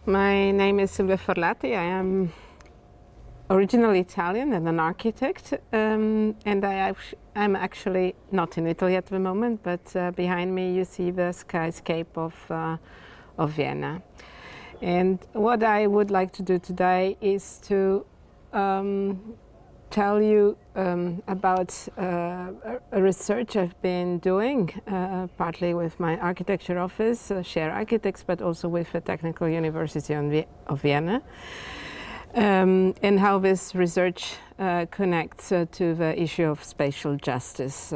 My name is Silvia Forlati. I am originally Italian and an architect, and I'm actually not in Italy at the moment, but behind me you see the skyscape of Vienna. And what I would like to do today is to tell you about a research I've been doing, partly with my architecture office, Share Architects, but also with the Technical University of Vienna, and how this research connects to the issue of spatial justice.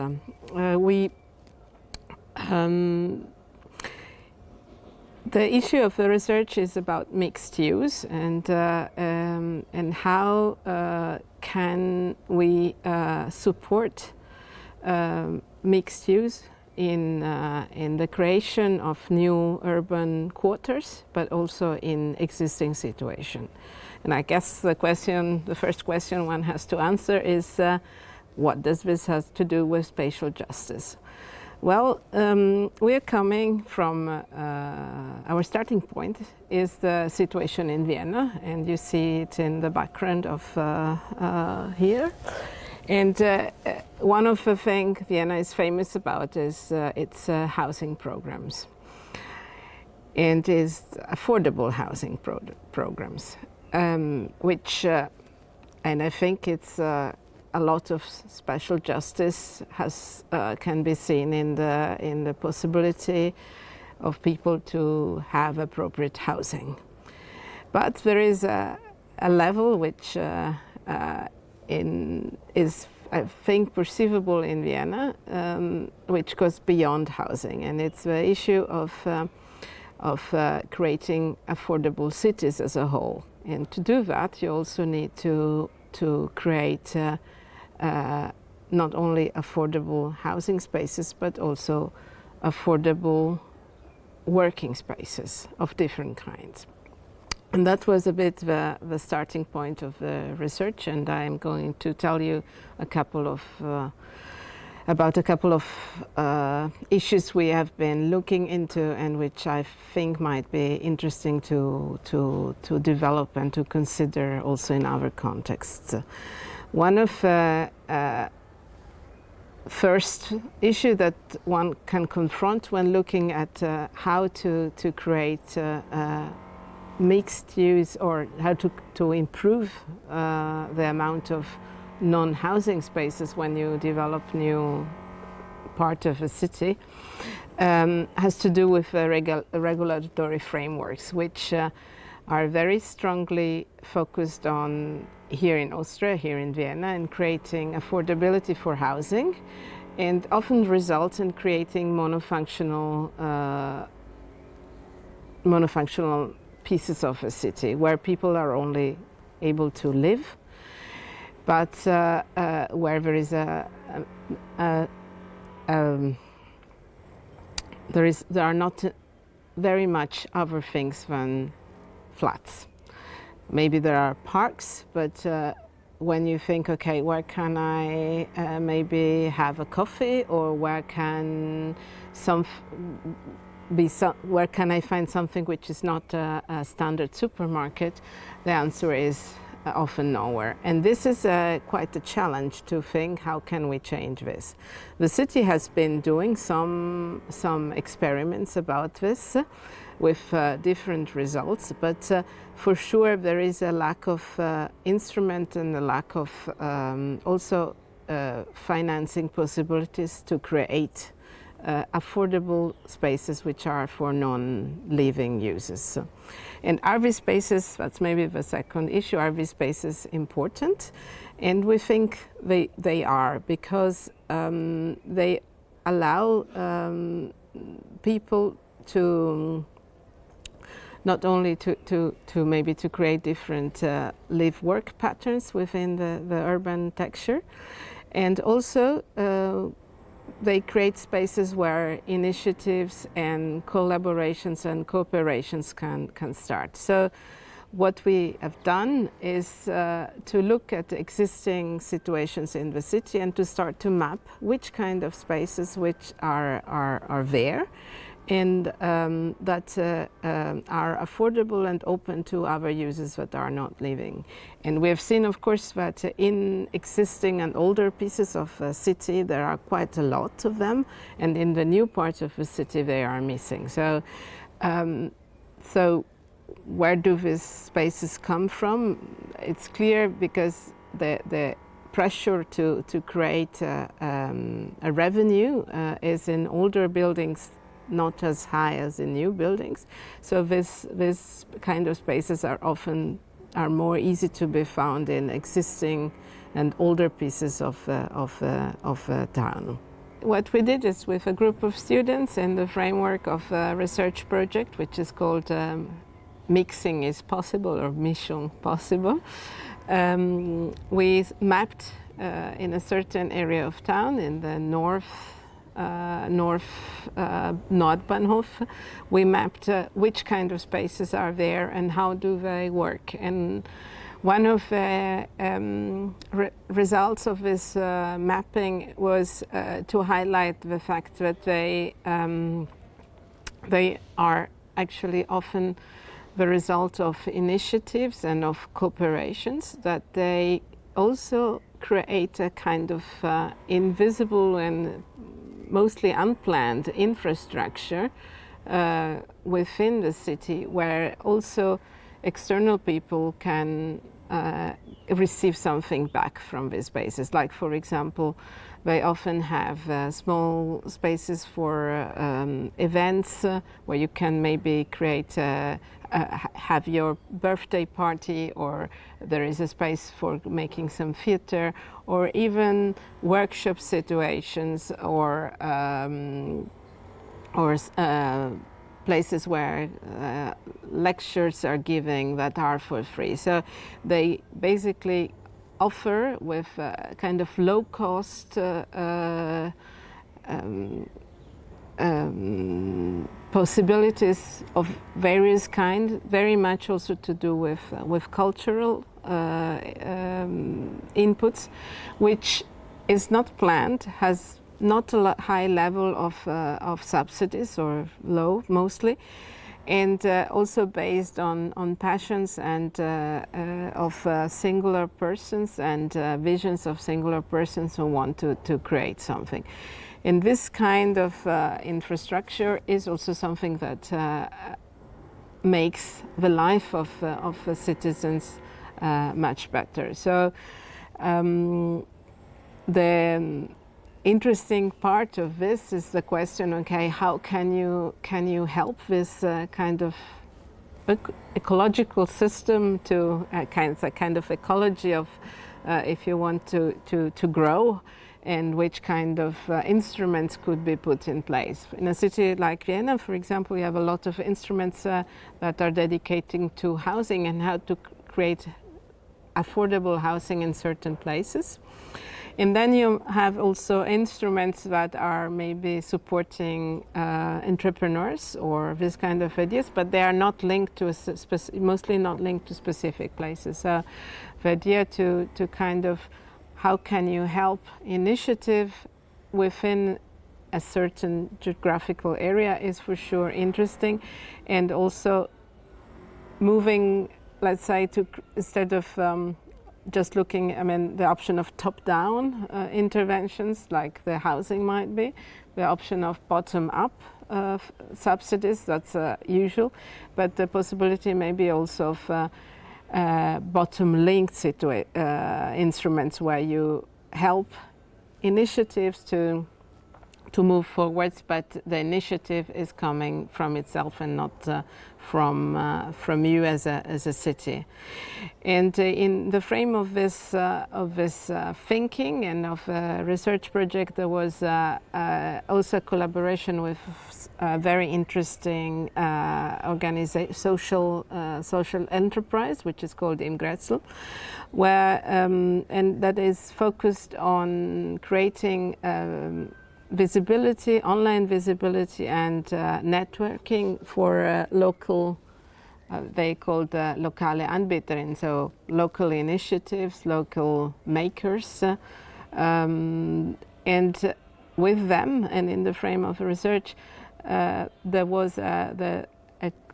The issue of the research is about mixed use and how can we support mixed use in the creation of new urban quarters, but also in existing situation. And I guess the first question one has to answer is, what does this have to do with spatial justice? Well, we're coming from, our starting point is the situation in Vienna, and you see it in the background of here. And one of the things Vienna is famous about is its housing programs, and its affordable housing programs, which, and I think it's a lot of special justice can be seen in the possibility of people to have appropriate housing. But there is a level which is, I think, perceivable in Vienna, which goes beyond housing, and it's the issue of creating affordable cities as a whole. And to do that, you also need to create not only affordable housing spaces, but also affordable working spaces of different kinds. And that was a bit the starting point of the research, and I'm going to tell you about a couple of issues we have been looking into and which I think might be interesting to develop and to consider also in our contexts. One of the first issue that one can confront when looking at how to create mixed use, or how to improve the amount of non-housing spaces when you develop new part of a city, has to do with regulatory frameworks, which are very strongly focused on, here in Austria, here in Vienna, in creating affordability for housing, and often results in creating monofunctional pieces of a city where people are only able to live, but where there is there are not very much other things than flats. Maybe there are parks, but when you think, okay, where can I maybe have a coffee, or where can where can I find something which is not a standard supermarket? The answer is often nowhere. And this is quite a challenge to think, how can we change this? The city has been doing some experiments about this with different results, but for sure there is a lack of instrument and a lack of also financing possibilities to create affordable spaces which are for non-living uses. And RV spaces, that's maybe the second issue. RV spaces important, and we think they are, because they allow people to not only to maybe to create different live-work patterns within the urban texture, and also they create spaces where initiatives and collaborations and cooperations can start. So what we have done is to look at existing situations in the city and to start to map which kind of spaces which are there, and that are affordable and open to other users that are not living. And we have seen, of course, that in existing and older pieces of the city there are quite a lot of them, and in the new parts of the city they are missing. So where do these spaces come from? It's clear because the pressure to create a revenue is in older buildings not as high as in new buildings. So this kind of spaces are more easy to be found in existing and older pieces of the town. What we did is, with a group of students in the framework of a research project which is called Mixing is Possible, or Mischung possible, we mapped in a certain area of town in the north Nordbahnhof, we mapped which kind of spaces are there and how do they work. And one of the results of this mapping was to highlight the fact that they are actually often the result of initiatives and of cooperations, that they also create a kind of invisible and mostly unplanned infrastructure within the city, where also external people can receive something back from these spaces. Like, for example, they often have small spaces for events where you can maybe create have your birthday party, or there is a space for making some theater, or even workshop situations, or places where lectures are given that are for free. So they basically offer, with kind of low cost possibilities of various kind, very much also to do with cultural inputs, which is not planned, has not a high level of subsidies, or low mostly, and also based on passions and of singular persons and visions of singular persons who want to create something. And this kind of infrastructure is also something that makes the life of the citizens much better. So the interesting part of this is the question: okay, how can you help this kind of ecological system to a kind of ecology of, if you want to grow, and which kind of instruments could be put in place. In a city like Vienna, for example, we have a lot of instruments that are dedicating to housing and how to create affordable housing in certain places. And then you have also instruments that are maybe supporting entrepreneurs or this kind of ideas, but they are not linked to mostly not linked to specific places. So the idea to kind of, how can you help initiative within a certain geographical area is for sure interesting, and also moving, let's say, to instead of just looking, the option of top-down interventions like the housing might be, the option of bottom-up subsidies, that's usual, but the possibility maybe also of bottom-linked instruments where you help initiatives to move forwards, but the initiative is coming from itself and not from you as a city. And in the frame of this thinking and of a research project, there was also a collaboration with a very interesting social enterprise, which is called Imgrätzl, where and that is focused on creating visibility, online visibility, and networking for local, they called lokale Anbieterinnen, so local initiatives, local makers, and with them, and in the frame of research, there was an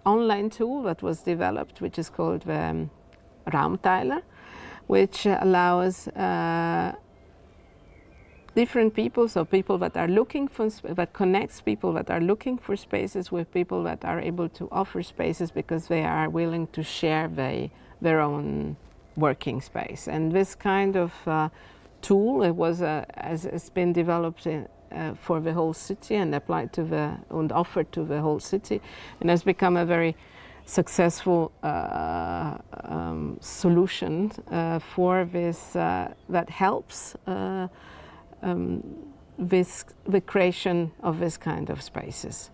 online tool that was developed, which is called the Raumteiler, which allows different people, so people that are looking for, that connects people that are looking for spaces with people that are able to offer spaces because they are willing to share their own working space. And this kind of tool, it was has been developed for the whole city and applied to and offered to the whole city, and has become a very successful solution for this that helps the creation of this kind of spaces.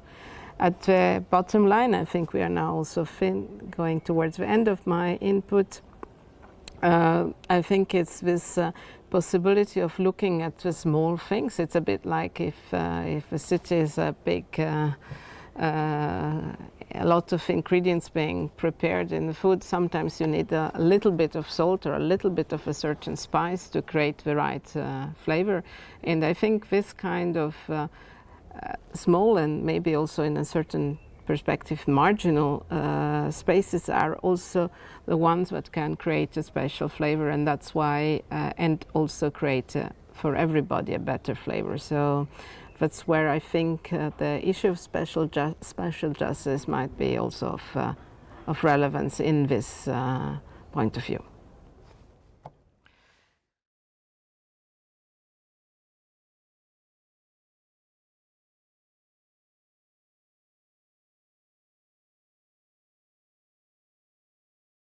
At the bottom line, I think we are now also going towards the end of my input. I think it's this possibility of looking at the small things. It's a bit like if a city is a big, a lot of ingredients being prepared in the food. Sometimes you need a little bit of salt or a little bit of a certain spice to create the right flavor. And I think this kind of small and maybe also in a certain perspective marginal spaces are also the ones that can create a special flavor, and that's why and also create for everybody a better flavor. So that's where I think the issue of special justice might be also of relevance in this point of view.